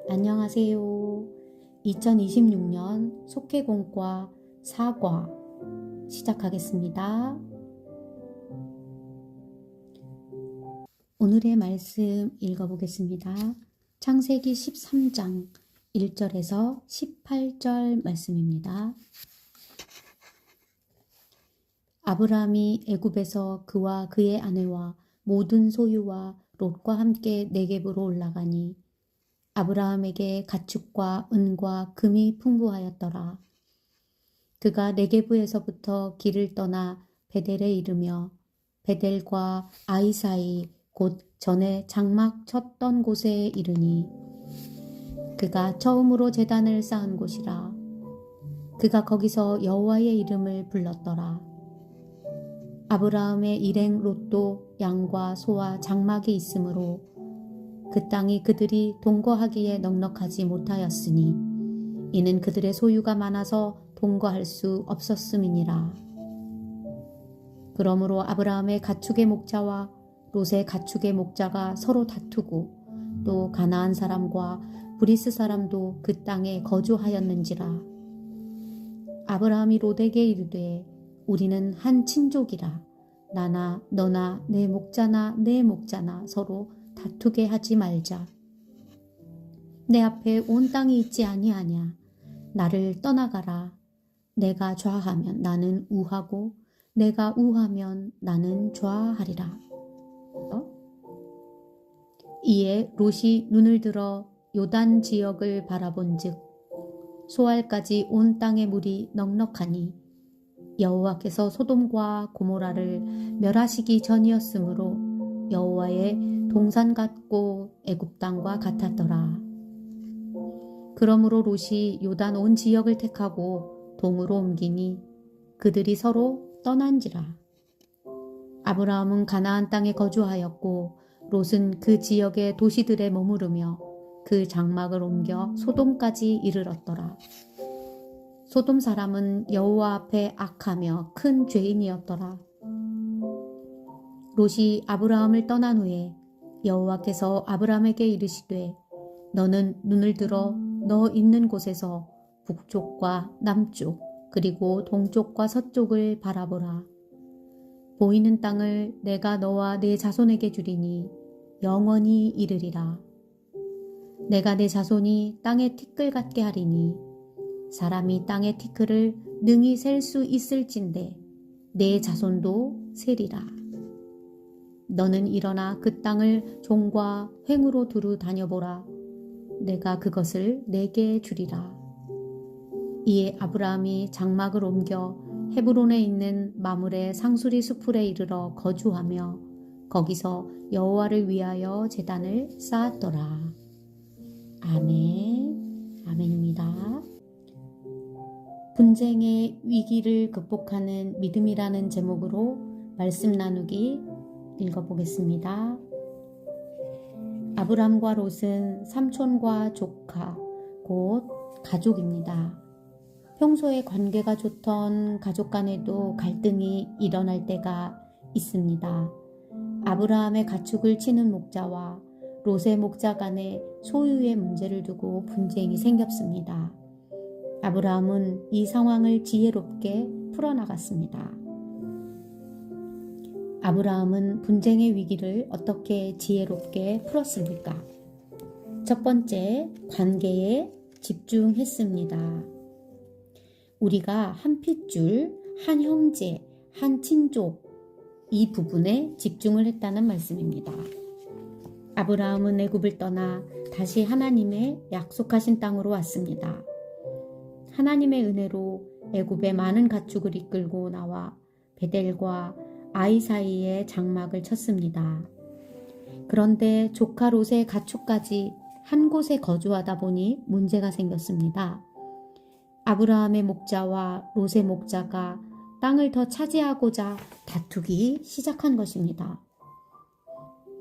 안녕하세요. 2026년 속해공과 사과 시작하겠습니다. 오늘의 말씀 읽어보겠습니다. 창세기 13장 1절에서 18절 말씀입니다. 아브라함이 애굽에서 그와 그의 아내와 모든 소유와 롯과 함께 네겝으로 올라가니 아브라함에게 가축과 은과 금이 풍부하였더라. 그가 네겝에서부터 길을 떠나 베델에 이르며 베델과 아이 사이 곧 전에 장막 쳤던 곳에 이르니 그가 처음으로 제단을 쌓은 곳이라. 그가 거기서 여호와의 이름을 불렀더라. 아브라함의 일행 롯도 양과 소와 장막이 있으므로 그 땅이 그들이 동거하기에 넉넉하지 못하였으니 이는 그들의 소유가 많아서 동거할 수 없었음이니라. 그러므로 아브라함의 가축의 목자와 롯의 가축의 목자가 서로 다투고 또 가나안 사람과 브리스 사람도 그 땅에 거주하였는지라. 아브라함이 롯에게 이르되 우리는 한 친족이라. 나나 너나 내 목자나 내 목자나 서로 다투게 하지 말자. 내 앞에 온 땅이 있지 아니하냐. 나를 떠나가라. 내가 좌하면 나는 우하고 내가 우하면 나는 좌하리라. 이에 롯이 눈을 들어 요단 지역을 바라본즉 소알까지 온 땅의 물이 넉넉하니 여호와께서 소돔과 고모라를 멸하시기 전이었으므로 여호와의 동산 같고 애굽 땅과 같았더라. 그러므로 롯이 요단 온 지역을 택하고 동으로 옮기니 그들이 서로 떠난지라. 아브라함은 가나안 땅에 거주하였고 롯은 그 지역의 도시들에 머무르며 그 장막을 옮겨 소돔까지 이르렀더라. 소돔 사람은 여호와 앞에 악하며 큰 죄인이었더라. 롯이 아브라함을 떠난 후에 여호와께서 아브라함에게 이르시되 너는 눈을 들어 너 있는 곳에서 북쪽과 남쪽 그리고 동쪽과 서쪽을 바라보라. 보이는 땅을 내가 너와 네 자손에게 주리니 영원히 이르리라. 내가 내 자손이 땅의 티끌 같게 하리니 사람이 땅의 티끌을 능히 셀 수 있을진데 내 자손도 세리라. 너는 일어나 그 땅을 종과 횡으로 두루 다녀보라. 내가 그것을 내게 주리라. 이에 아브라함이 장막을 옮겨 헤브론에 있는 마므레 상수리 수풀에 이르러 거주하며 거기서 여호와를 위하여 제단을 쌓았더라. 아멘. 아멘입니다. 분쟁의 위기를 극복하는 믿음이라는 제목으로 말씀 나누기 읽어보겠습니다. 아브람과 롯은 삼촌과 조카, 곧 가족입니다. 평소에 관계가 좋던 가족 간에도 갈등이 일어날 때가 있습니다. 아브라함의 가축을 치는 목자와 롯의 목자 간에 소유의 문제를 두고 분쟁이 생겼습니다. 아브라함은 이 상황을 지혜롭게 풀어나갔습니다. 아브라함은 분쟁의 위기를 어떻게 지혜롭게 풀었습니까? 첫 번째, 관계에 집중했습니다. 우리가 한 핏줄, 한 형제, 한 친족 이 부분에 집중을 했다는 말씀입니다. 아브라함은 애굽을 떠나 다시 하나님의 약속하신 땅으로 왔습니다. 하나님의 은혜로 애굽의 많은 가축을 이끌고 나와 베델과 아이 사이에 장막을 쳤습니다. 그런데 조카 롯의 가축까지 한 곳에 거주하다 보니 문제가 생겼습니다. 아브라함의 목자와 롯의 목자가 땅을 더 차지하고자 다투기 시작한 것입니다.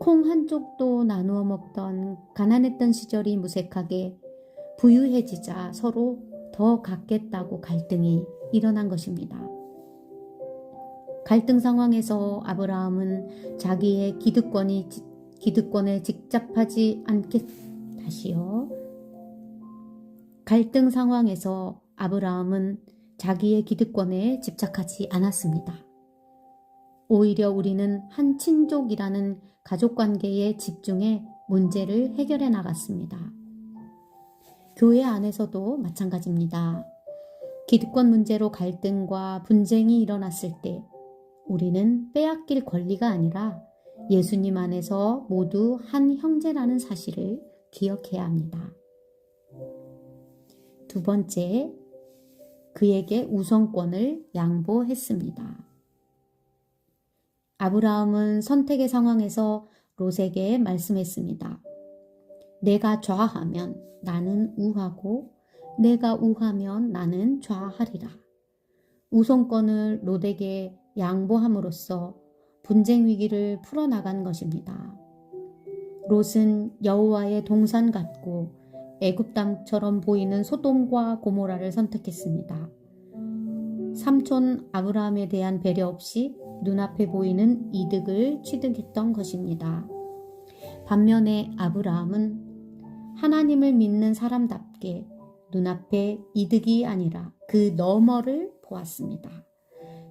콩 한 쪽도 나누어 먹던 가난했던 시절이 무색하게 부유해지자 서로 더 갖겠다고 갈등이 일어난 것입니다. 갈등 상황에서 아브라함은 자기의 기득권에 집착하지 않겠 다시요. 갈등 상황에서 아브라함은 자기의 기득권에 집착하지 않았습니다. 오히려 우리는 한 친족이라는 가족관계에 집중해 문제를 해결해 나갔습니다. 교회 안에서도 마찬가지입니다. 기득권 문제로 갈등과 분쟁이 일어났을 때 우리는 빼앗길 권리가 아니라 예수님 안에서 모두 한 형제라는 사실을 기억해야 합니다. 두 번째, 그에게 우선권을 양보했습니다. 아브라함은 선택의 상황에서 롯에게 말씀했습니다. 내가 좌하면 나는 우하고 내가 우하면 나는 좌하리라. 우선권을 롯에게 양보함으로써 분쟁 위기를 풀어나간 것입니다. 롯은 여호와의 동산 같고 애굽 땅처럼 보이는 소돔과 고모라를 선택했습니다. 삼촌 아브라함에 대한 배려 없이 눈앞에 보이는 이득을 취득했던 것입니다. 반면에 아브라함은 하나님을 믿는 사람답게 눈앞에 이득이 아니라 그 너머를 보았습니다.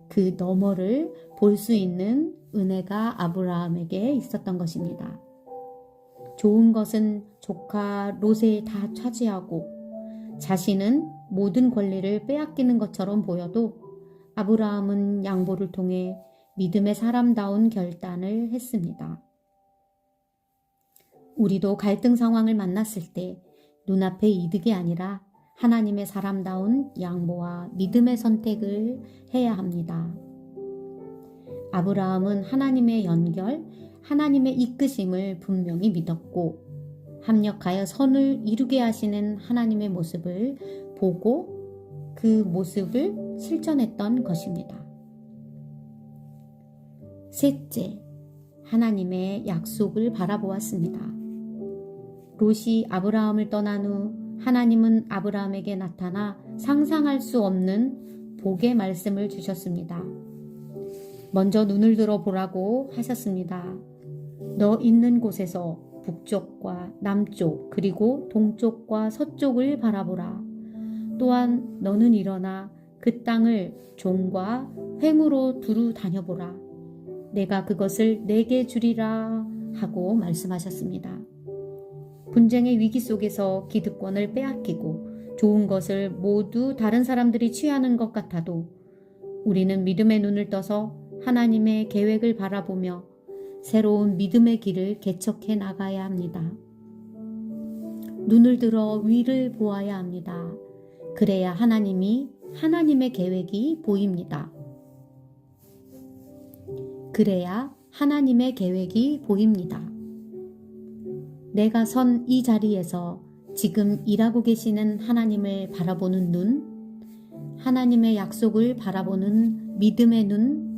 그 너머를 볼 수 있는 은혜가 아브라함에게 있었던 것입니다. 좋은 것은 조카 롯에 다 차지하고 자신은 모든 권리를 빼앗기는 것처럼 보여도 아브라함은 양보를 통해 믿음의 사람다운 결단을 했습니다. 우리도 갈등 상황을 만났을 때 눈앞의 이득이 아니라 하나님의 사람다운 양보와 믿음의 선택을 해야 합니다. 아브라함은 하나님의 연결, 하나님의 이끄심을 분명히 믿었고 합력하여 선을 이루게 하시는 하나님의 모습을 보고 그 모습을 실천했던 것입니다. 셋째, 하나님의 약속을 바라보았습니다. 롯이 아브라함을 떠난 후 하나님은 아브라함에게 나타나 상상할 수 없는 복의 말씀을 주셨습니다. 먼저 눈을 들어 보라고 하셨습니다. 너 있는 곳에서 북쪽과 남쪽 그리고 동쪽과 서쪽을 바라보라. 또한 너는 일어나 그 땅을 종과 횡으로 두루 다녀보라. 내가 그것을 내게 주리라 하고 말씀하셨습니다. 분쟁의 위기 속에서 기득권을 빼앗기고 좋은 것을 모두 다른 사람들이 취하는 것 같아도 우리는 믿음의 눈을 떠서 하나님의 계획을 바라보며 새로운 믿음의 길을 개척해 나가야 합니다. 눈을 들어 위를 보아야 합니다. 그래야 하나님의 계획이 보입니다. 그래야 하나님의 계획이 보입니다. 내가 선 이 자리에서 지금 일하고 계시는 하나님을 바라보는 눈, 하나님의 약속을 바라보는 믿음의 눈,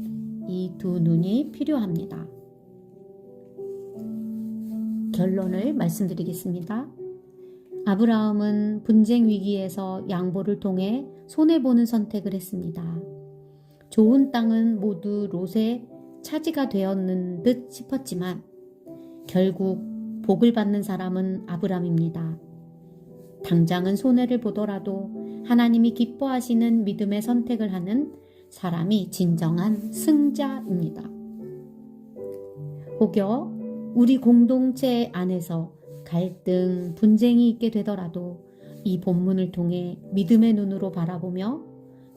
이 두 눈이 필요합니다. 결론을 말씀드리겠습니다. 아브라함은 분쟁 위기에서 양보를 통해 손해보는 선택을 했습니다. 좋은 땅은 모두 롯의 차지가 되었는 듯 싶었지만 결국 복을 받는 사람은 아브라함입니다. 당장은 손해를 보더라도 하나님이 기뻐하시는 믿음의 선택을 하는 사람이 진정한 승자입니다. 혹여 우리 공동체 안에서 갈등, 분쟁이 있게 되더라도 이 본문을 통해 믿음의 눈으로 바라보며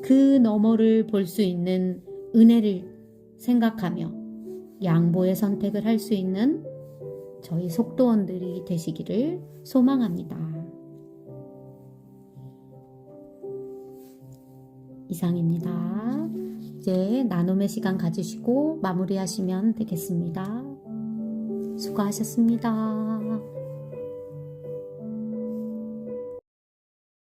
그 너머를 볼 수 있는 은혜를 생각하며 양보의 선택을 할 수 있는 저희 속도원들이 되시기를 소망합니다. 이상입니다. 이제 나눔의 시간 가지시고 마무리하시면 되겠습니다. 수고하셨습니다.